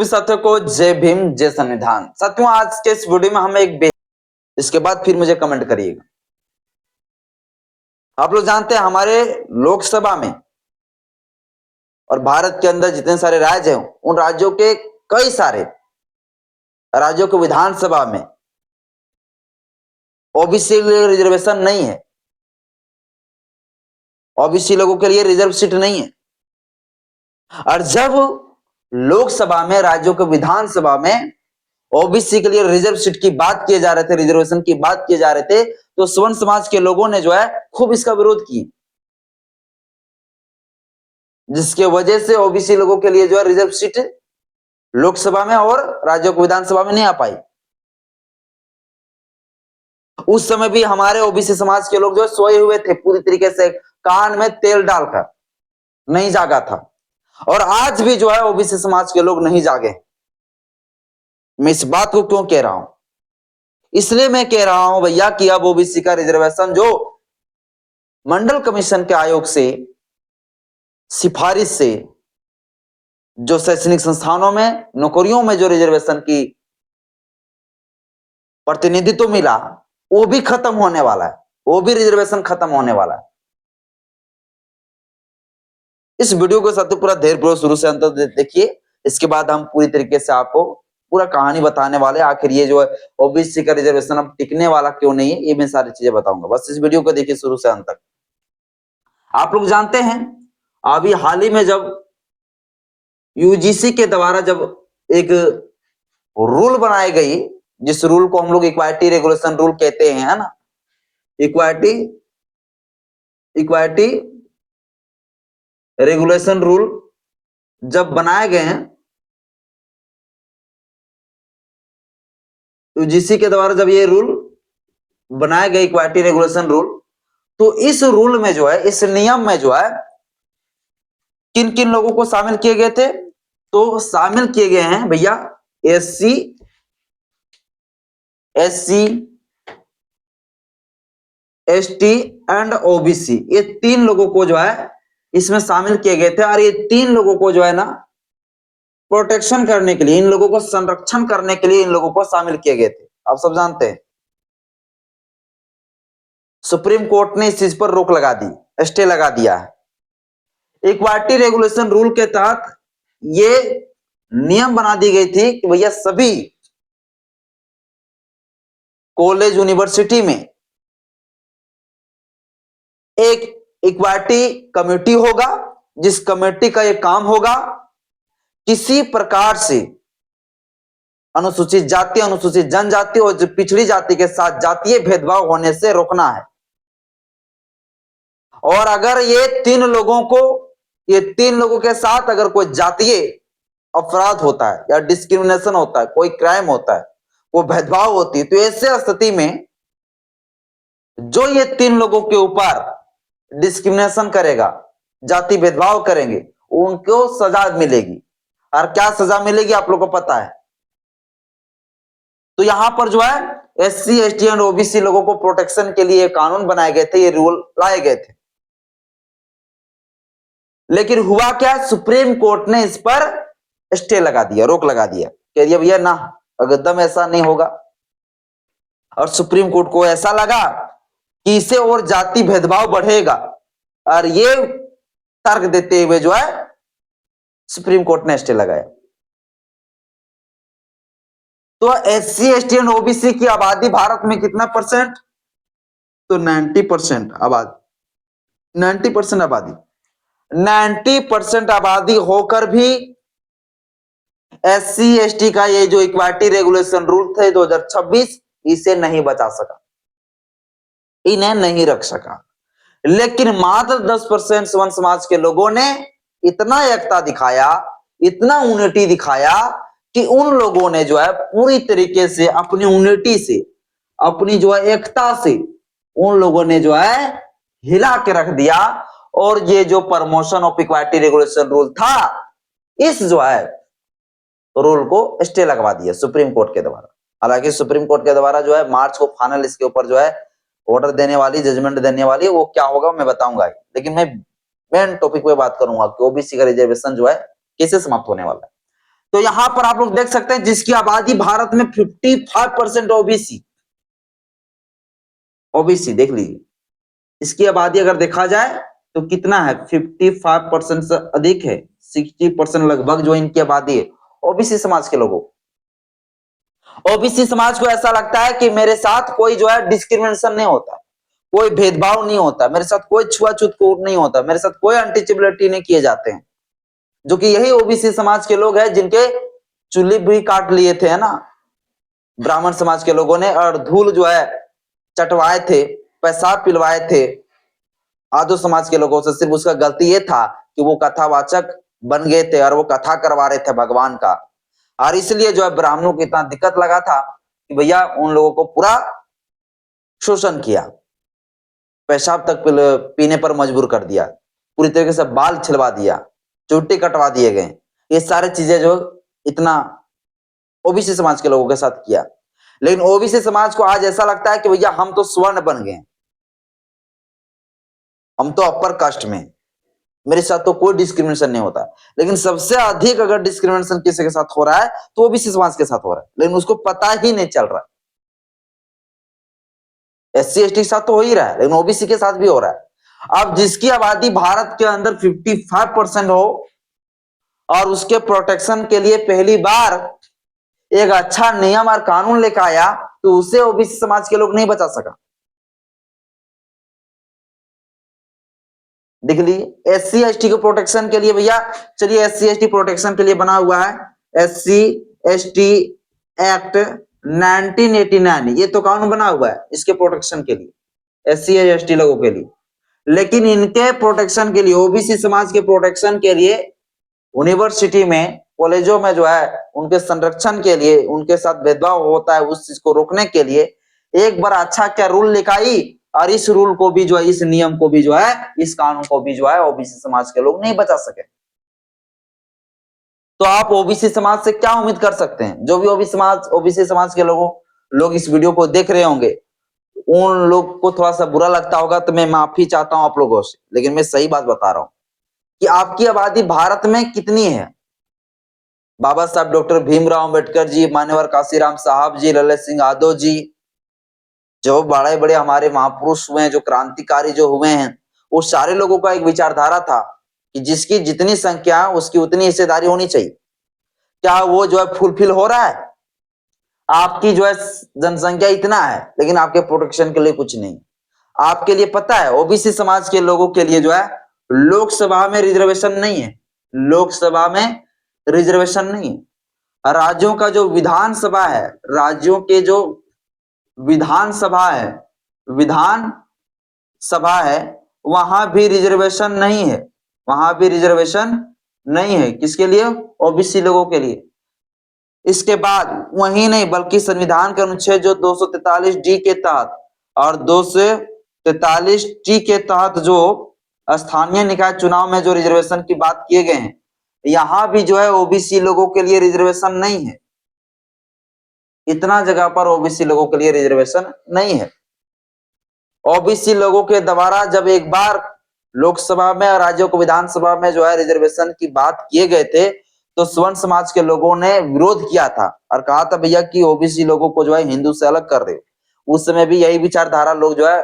सभी साथियों को जय भीम जय संविधान। साथियों आज के इस वीडियो में हम इसके बाद फिर मुझे कमेंट करिएगा। आप लोग जानते हैं हमारे लोकसभा में और भारत के अंदर जितने सारे राज्य हैं उन राज्यों के कई सारे राज्यों के विधानसभा में ओबीसी रिजर्वेशन नहीं है। ओबीसी लोगों के लिए रिजर्व सीट नहीं है। और जब लोकसभा में राज्यों के विधानसभा में ओबीसी के लिए रिजर्व सीट की बात किए जा रहे थे, रिजर्वेशन की बात किए जा रहे थे, तो स्वर्ण समाज के लोगों ने जो है खूब इसका विरोध किया, जिसके वजह से ओबीसी लोगों के लिए जो है रिजर्व सीट लोकसभा में और राज्यों की विधानसभा में नहीं आ पाई। उस समय भी हमारे ओबीसी समाज के लोग जो सोए हुए थे, पूरी तरीके से कान में तेल डालकर नहीं जागा था। और आज भी जो है ओबीसी समाज के लोग नहीं जागे। मैं इस बात को क्यों कह रहा हूं? इसलिए मैं कह रहा हूं भैया कि अब ओबीसी का रिजर्वेशन जो मंडल कमीशन के आयोग से सिफारिश से जो शैक्षणिक संस्थानों में नौकरियों में जो रिजर्वेशन की प्रतिनिधित्व मिला वो भी खत्म होने वाला है। वो भी रिजर्वेशन खत्म होने वाला है। इस वीडियो को साथियों पूरा धैर्यपूर्वक शुरू से अंत तक देखिए। इसके बाद हम पूरी तरीके से आपको पूरा कहानी बताने वाले, आखिर ये जो है ओबीसी का रिजर्वेशन अब टिकने वाला क्यों नहीं है, ये मैं सारी चीजें बताऊंगा। बस इस वीडियो को देखिए शुरू से अंत तक। आप लोग जानते हैं अभी हाल ही में जब यूजीसी के द्वारा जब एक रूल बनाई गई, जिस रूल को हम लोग इक्वालिटी रेगुलेशन रूल कहते हैं, है ना, इक्वालिटी रेगुलेशन रूल जब बनाए गए हैं यूजीसी के द्वारा, जब ये रूल बनाए गए इक्वालिटी रेगुलेशन रूल, तो इस रूल में जो है, इस नियम में जो है किन किन लोगों को शामिल किए गए थे? तो शामिल किए गए हैं भैया एससी, एसटी एंड ओबीसी। ये तीन लोगों को जो है इसमें शामिल किए गए थे। और ये तीन लोगों को जो है ना प्रोटेक्शन करने के लिए, इन लोगों को संरक्षण करने के लिए इन लोगों को शामिल किए गए थे। आप सब जानते हैं सुप्रीम कोर्ट ने इस चीज पर रोक लगा दी, स्टे लगा दिया है। इक्वालिटी रेगुलेशन रूल के तहत ये नियम बना दी गई थी कि भैया सभी कॉलेज यूनिवर्सिटी में एक इक्वालिटी कमेटी होगा, जिस कमेटी का ये काम होगा किसी प्रकार से अनुसूचित जाति, अनुसूचित जनजाति और जो पिछड़ी जाति के साथ जातीय भेदभाव होने से रोकना है। और अगर ये तीन लोगों के साथ अगर कोई जातीय अपराध होता है या डिस्क्रिमिनेशन होता है, कोई क्राइम होता है, वो भेदभाव होती है, तो ऐसे स्थिति में जो ये तीन लोगों के ऊपर डिस्क्रिमिनेशन करेगा, जाति भेदभाव करेंगे, उनको सजा मिलेगी। और क्या सजा मिलेगी आप लोगों को पता है? तो यहां पर जो है एससी, एसटी एंड ओबीसी लोगों को प्रोटेक्शन के लिए कानून बनाए गए थे, ये रूल लाए गए थे। लेकिन हुआ क्या, सुप्रीम कोर्ट ने इस पर स्टे लगा दिया, रोक लगा दिया, कह दिया भैया ना, एकदम ऐसा नहीं होगा। और सुप्रीम कोर्ट को ऐसा लगा कि इससे और जाति भेदभाव बढ़ेगा, और ये तर्क देते हुए जो है सुप्रीम कोर्ट ने स्टे लगाया। तो एससी, एसटी एंड ओबीसी की आबादी भारत में कितना परसेंट? तो 90% आबादी, 90% आबादी, 90% आबादी होकर भी एससी, एसटी का ये जो इक्वालिटी रेगुलेशन रूल थे 2026, इसे नहीं बचा सका, इन्हें नहीं रख सका। लेकिन मात्र 10% स्वर्ण समाज के लोगों ने इतना एकता दिखाया, इतना यूनिटी दिखाया कि उन लोगों ने जो है पूरी तरीके से अपनी यूनिटी से, अपनी जो है एकता से, उन लोगों ने जो है हिला के रख दिया। और ये जो promotion of equality regulation rule था, इस जो है रूल को स्टे लगवा दिया सुप्रीम कोर्ट के द्वारा। हालांकि सुप्रीम कोर्ट के द्वारा जो है मार्च को फाइनल इसके ऊपर जो है ऑर्डर देने वाली, जजमेंट देने वाली, वो क्या होगा मैं बताऊंगा। लेकिन मैं मेन टॉपिक पे बात करूंगा कि ओबीसी का रिजर्वेशन जो है कैसे समाप्त होने वाला है। तो यहां पर आप लोग देख सकते हैं जिसकी आबादी भारत में 55% ओबीसी, ओबीसी देख लीजिए, इसकी आबादी अगर देखा जाए तो कितना है, 55% से अधिक है, 60% लगभग जो इनकी आबादी है ओबीसी समाज के लोगों। ओबीसी समाज को ऐसा लगता है कि मेरे साथ कोई जो है डिस्क्रिमिनेशन नहीं होता, कोई भेदभाव नहीं होता, मेरे साथ कोई छुआछूत नहीं होता, मेरे साथ कोई अनटचेबिलिटी नहीं किए जाते हैं, जो कि यही ओबीसी समाज के लोग हैं जिनके चुल्ली भी काट लिए थे, है ना, ब्राह्मण समाज के लोगों ने, और धूल जो है चटवाए थे, पेशाब पिलवाए थे आदो समाज के लोगों से। सिर्फ उसका गलती ये था कि वो कथावाचक बन गए थे और वो कथा करवा रहे थे भगवान का, और इसलिए जो है ब्राह्मणों को इतना दिक्कत लगा था कि भैया उन लोगों को पूरा शोषण किया, पेशाब तक पीने पर मजबूर कर दिया, पूरी तरीके से बाल छिलवा दिया, चुट्टी कटवा दिए गए, ये सारी चीजें जो इतना ओबीसी समाज के लोगों के साथ किया। लेकिन ओबीसी समाज को आज ऐसा लगता है कि भैया हम तो स्वर्ण बन गए, हम तो अपर कास्ट में, मेरे साथ तो कोई डिस्क्रिमिनेशन नहीं होता। लेकिन सबसे अधिक अगर डिस्क्रिमिनेशन किसी के साथ हो रहा है तो ओबीसी समाज के साथ हो रहा है, लेकिन उसको पता ही नहीं चल रहा। एससी एसटी के साथ तो हो ही रहा है, लेकिन ओबीसी के साथ भी हो रहा है। अब जिसकी आबादी भारत के अंदर 55% हो और उसके प्रोटेक्शन के लिए पहली बार एक अच्छा नियम और कानून लेकर आया, तो उसे ओबीसी समाज के लोग नहीं बचा सका। देख लीजिए, एससी एसटी के प्रोटेक्शन के लिए भैया, चलिए एससी एसटी प्रोटेक्शन के लिए बना हुआ है एससी एसटी एक्ट 1989, ये तो कानून बना हुआ है इसके प्रोटेक्शन के लिए, एससी एसटी लोगों के लिए। लेकिन इनके प्रोटेक्शन के लिए, ओबीसी समाज के प्रोटेक्शन के लिए यूनिवर्सिटी में, कॉलेजों में जो है उनके संरक्षण के लिए, उनके साथ भेदभाव होता है उस चीज को रोकने के लिए एक बार अच्छा क्या रूल लिखाई, और इस रूल को भी जो है, इस नियम को भी जो है, इस कानून को भी जो है ओबीसी समाज के लोग नहीं बचा सके। तो आप ओबीसी समाज से क्या उम्मीद कर सकते हैं? जो भी ओबीसी समाज के लोग इस वीडियो को देख रहे होंगे, उन लोग को थोड़ा सा बुरा लगता होगा तो मैं माफी चाहता हूं आप लोगों से, लेकिन मैं सही बात बता रहा हूं कि आपकी आबादी भारत में कितनी है। बाबा साहब डॉक्टर भीमराव अंबेडकर जी, मान्यवर काशीराम साहब जी, ललित सिंह यादव जी, जो बड़े बड़े हमारे महापुरुष हुए हैं, जो क्रांतिकारी जो हुए हैं, वो सारे लोगों का एक विचारधारा था कि जिसकी जितनी संख्या उसकी उतनी हिस्सेदारी होनी चाहिए। क्या वो जो है फुलफिल हो रहा है? आपकी जो है जनसंख्या इतना है, लेकिन आपके प्रोटेक्शन के लिए कुछ नहीं। आपके लिए पता है, ओबीसी समाज के लोगों के लिए जो है लोकसभा में रिजर्वेशन नहीं है, लोकसभा में रिजर्वेशन नहीं है। राज्यों का जो विधानसभा है, राज्यों के जो विधानसभा है, विधान सभा है, वहां भी रिजर्वेशन नहीं है, वहां भी रिजर्वेशन नहीं है। किसके लिए? ओबीसी लोगों के लिए। इसके बाद वही नहीं, बल्कि संविधान के अनुच्छेद जो 243 डी के तहत और 243 टी के तहत जो स्थानीय निकाय चुनाव में जो रिजर्वेशन की बात किए गए हैं, यहां भी जो है ओबीसी लोगों के लिए रिजर्वेशन नहीं है। इतना जगह पर ओबीसी लोगों के लिए रिजर्वेशन नहीं है। ओबीसी लोगों के द्वारा जब एक बार लोकसभा में और राज्यों को विधानसभा में जो है रिजर्वेशन की बात किए गए थे, तो स्वर्ण समाज के लोगों ने विरोध किया था और कहा था भैया कि ओबीसी लोगों को जो है हिंदू से अलग कर रहे हो। उस समय भी यही विचारधारा लोग जो है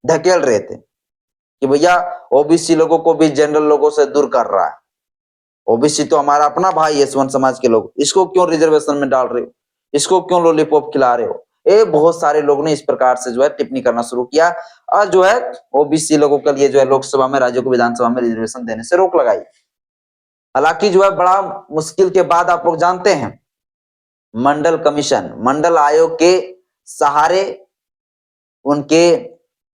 ढकेल रहे थे कि भैया ओबीसी लोगों को भी जनरल लोगों से दूर कर रहा है, ओबीसी तो हमारा अपना भाई है स्वर्ण समाज के लोग, इसको क्यों रिजर्वेशन में डाल रहे हो, इसको क्यों लॉलीपॉप खिला रहे हो। ये बहुत सारे लोग ने इस प्रकार से जो है टिप्पणी करना शुरू किया और जो है ओबीसी लोगों के लिए जो है लोकसभा में, राज्यों को विधानसभा में रिजर्वेशन देने से रोक लगाई। हालांकि जो है बड़ा मुश्किल के बाद आप लोग जानते हैं, मंडल कमीशन, मंडल आयोग के सहारे, उनके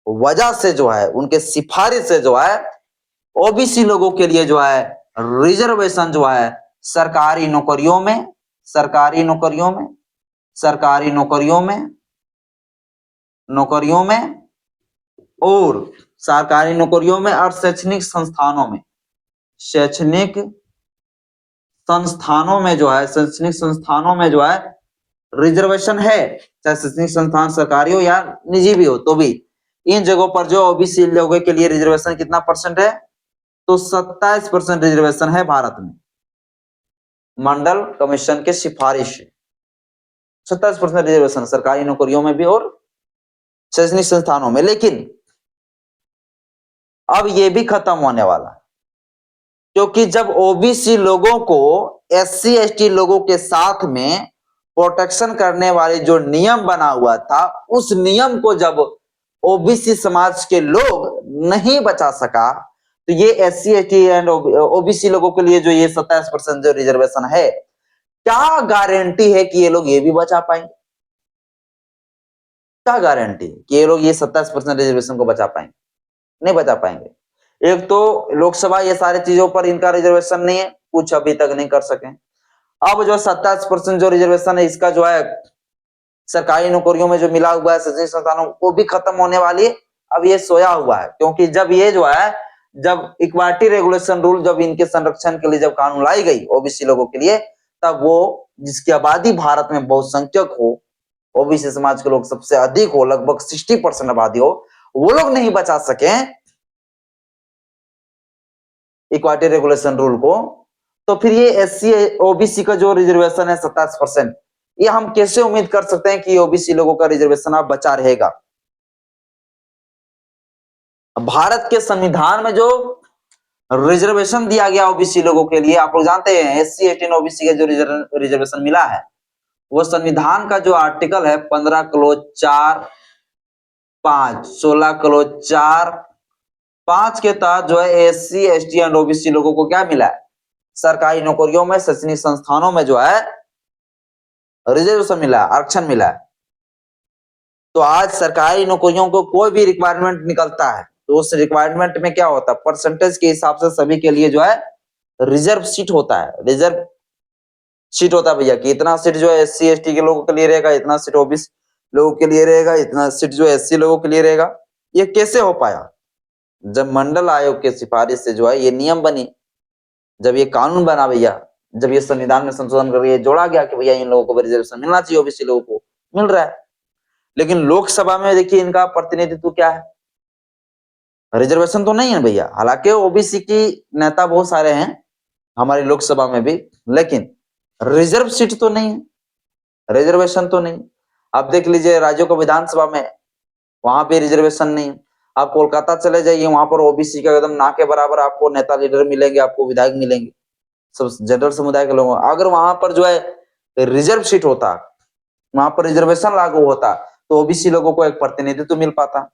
वजह से जो है, उनके सिफारिश से जो है ओबीसी लोगों के लिए जो है रिजर्वेशन जो है सरकारी नौकरियों में, सरकारी नौकरियों में, सरकारी नौकरियों में, नौकरियों में और सरकारी नौकरियों में और शैक्षणिक संस्थानों में, शैक्षणिक संस्थानों में जो है, शैक्षणिक संस्थानों में जो है रिजर्वेशन है, चाहे शैक्षणिक संस्थान सरकारी हो या निजी भी हो, तो भी इन जगहों पर जो ओबीसी लोगों के लिए रिजर्वेशन कितना परसेंट है? तो 27% रिजर्वेशन है भारत में। मंडल कमीशन के सिफारिश 27% रिजर्वेशन सरकारी नौकरियों में भी और शैक्षणिक संस्थानों में। लेकिन अब ये भी खत्म होने वाला है, क्योंकि जब ओबीसी लोगों को एससी एसटी लोगों के साथ में प्रोटेक्शन करने वाले जो नियम बना हुआ था, उस नियम को जब ओबीसी समाज के लोग नहीं बचा सका, तो ये एससी एसटी एंड ओबीसी लोगों के लिए जो ये 27% जो रिजर्वेशन है, क्या गारंटी है कि ये लोग ये भी बचा पाएंगे? क्या गारंटी कि ये लोग ये 27% रिजर्वेशन को बचा पाएंगे? नहीं बचा पाएंगे। एक तो लोकसभा ये सारी चीजों पर इनका रिजर्वेशन नहीं है, कुछ अभी तक नहीं कर सके। अब जो 27% जो रिजर्वेशन है, इसका जो है सरकारी नौकरियों में जो मिला हुआ है शैक्षणिक संस्थानों को भी खत्म होने वाली है। अब ये सोया हुआ है, क्योंकि जब ये जो है, जब इक्वालिटी रेगुलेशन रूल जब इनके संरक्षण के लिए जब कानून लाई गई ओबीसी लोगों के लिए, तब वो जिसकी आबादी भारत में बहुसंख्यक हो, ओबीसी समाज के लोग सबसे अधिक हो, लगभग 60% आबादी हो, वो लोग नहीं बचा सके इक्वालिटी रेगुलेशन रूल को, तो फिर ये एससी ओबीसी का जो रिजर्वेशन है 27%, ये हम कैसे उम्मीद कर सकते हैं कि ओबीसी लोगों का रिजर्वेशन अब बचा रहेगा? भारत के संविधान में जो रिजर्वेशन दिया गया ओबीसी लोगों के लिए, आप लोग जानते हैं एससी एसटी ओबीसी का जो रिजर्वेशन मिला है, वो संविधान का जो आर्टिकल है 15 क्लोज 4(5), 16 क्लोज 4(5) के तहत जो है एससी एसटी एंड ओबीसी लोगों को क्या मिला है? सरकारी नौकरियों में, शैक्षणिक संस्थानों में जो है रिजर्वेशन मिला है, आरक्षण मिला है। तो आज सरकारी नौकरियों को कोई भी रिक्वायरमेंट निकलता है, तो उस रिक्वायरमेंट में क्या होता है? परसेंटेज के हिसाब से सभी के लिए जो है रिजर्व सीट होता है, रिजर्व सीट होता है भैया, कि इतना सीट जो है एससी एसटी के लोगों के लिए रहेगा, इतना सीट ओबीसी लोगों के लिए रहेगा, इतना सीट जो एससी लोगों के लिए रहेगा। ये कैसे हो पाया? जब मंडल आयोग के सिफारिश से जो है ये नियम बनी, जब ये कानून बना भैया, जब ये संविधान में संशोधन करके जोड़ा गया कि भैया इन लोगों को रिजर्वेशन मिलना चाहिए, ओबीसी लोगों को मिल रहा है। लेकिन लोकसभा में देखिए इनका प्रतिनिधित्व क्या है? रिजर्वेशन तो नहीं है भैया। हालांकि ओबीसी की नेता बहुत सारे हैं हमारी लोकसभा में भी, लेकिन रिजर्व सीट तो नहीं है, रिजर्वेशन तो नहीं। आप देख लीजिए राज्यों को विधानसभा में, वहां पे रिजर्वेशन नहीं है। आप कोलकाता चले जाइए, वहां पर ओबीसी का एकदम ना के बराबर आपको नेता लीडर मिलेंगे, आपको विधायक मिलेंगे, सब जनरल समुदाय के लोग। अगर वहां पर जो है रिजर्व सीट होता, वहां पर रिजर्वेशन लागू होता, तो ओबीसी लोगों को एक प्रतिनिधित्व मिल पाता।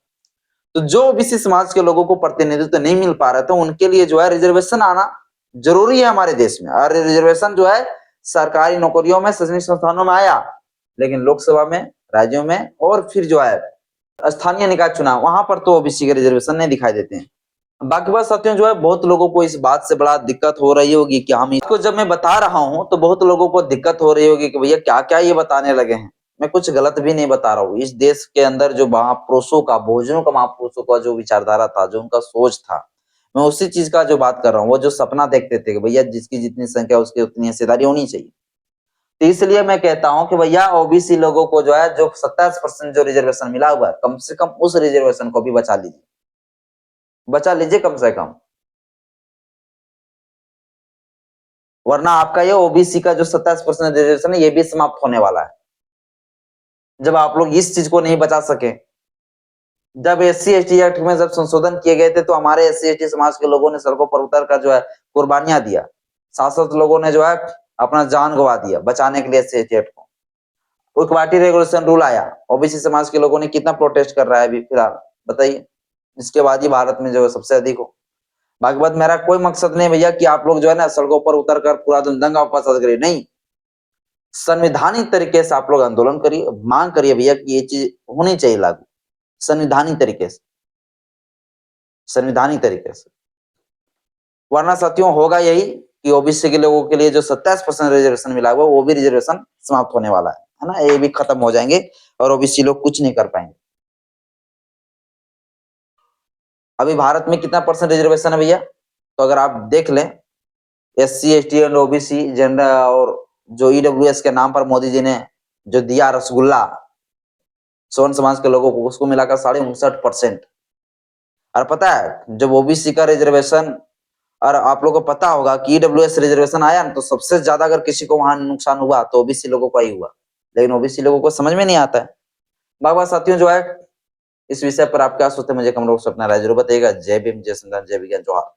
तो जो ओबीसी समाज के लोगों को प्रतिनिधित्व नहीं मिल पा रहा था, उनके लिए जो है रिजर्वेशन आना जरूरी है हमारे देश में। और रिजर्वेशन जो है सरकारी नौकरियों में, शैक्षणिक संस्थानों में आया, लेकिन लोकसभा में, राज्यों में, और फिर जो है स्थानीय निकाय चुनाव, वहां पर तो ओबीसी के रिजर्वेशन नहीं दिखाई देते हैं। बाकी बात साथियों, जो है बहुत लोगों को इस बात से बड़ा दिक्कत हो रही होगी कि हम इसको जब मैं बता रहा हूं तो बहुत लोगों को दिक्कत हो रही होगी कि भैया क्या क्या ये बताने लगे हैं। मैं कुछ गलत भी नहीं बता रहा हूँ। इस देश के अंदर जो महापुरुषों का, भोजनों का महापुरुषों का जो विचारधारा था, जो उनका सोच था, मैं उसी चीज का जो बात कर रहा हूँ। वो जो सपना देखते थे कि भैया जिसकी जितनी संख्या उसकी उतनी हिस्सेदारी होनी चाहिए। तो इसलिए मैं कहता हूं कि भैया ओबीसी लोगों को जो है, जो 27% जो रिजर्वेशन मिला हुआ है, कम से कम उस रिजर्वेशन को भी बचा लीजिए, बचा लीजिए कम से कम। वरना आपका ये ओबीसी का जो 27% रिजर्वेशन है, ये भी समाप्त होने वाला है जब आप लोग इस चीज को नहीं बचा सके। जब एससी एसटी एक्ट में जब संशोधन किए गए थे, तो हमारे एससी एसटी समाज के लोगों ने सड़कों पर उतर कर जो है कुर्बानियां दिया। 7 लोगों ने जो है अपना जान गंवा दिया बचाने के लिए एससी एसटी एक्ट को। इक्वालिटी रेगुलेशन रूल आया, ओबीसी समाज के लोगों ने कितना प्रोटेस्ट कर रहा है अभी फिलहाल, बताइए। इसके बाद ही भारत में जो है सबसे अधिक हो। बाकी बात, मेरा कोई मकसद नहीं भैया कि आप लोग जो है ना सड़कों पर उतर कर पूरा दिन दंगा फसाद करिए, नहीं। संवैधानिक तरीके से आप लोग आंदोलन करिए, मांग करिए भैया कि ये चीज होनी चाहिए लागू, संवैधानिक तरीके से, संवैधानिक तरीके से। वरना साथियों होगा यही कि ओबीसी के लोगों के लिए जो 27% रिजर्वेशन मिला हुआ, वो भी रिजर्वेशन समाप्त होने वाला है ना, ये भी खत्म हो जाएंगे और ओबीसी लोग कुछ नहीं कर पाएंगे। अभी भारत में कितना परसेंट रिजर्वेशन है भैया? तो अगर आप देख लें, SC ST and OBC general और जो ईडब्ल्यूएस के नाम पर मोदी जी ने जो दिया रसगुल्ला स्वर्ण समाज के लोगों को, उसको मिलाकर 59.59%। और पता है जब ओबीसी का रिजर्वेशन और आप लोगों को पता होगा कि ईडब्ल्यूएस रिजर्वेशन आया ना, तो सबसे ज्यादा अगर किसी को वहां नुकसान हुआ तो ओबीसी लोगों का ही हुआ, लेकिन ओबीसी लोगों को समझ में नहीं आता है। बाबा साथियों जो है, इस विषय पर आप क्या सोचते हैं मुझे कमेंट बॉक्स में अपना राय जरूर बताइएगा। जय भीम, जय संविधान, जय विज्ञान, जोहार।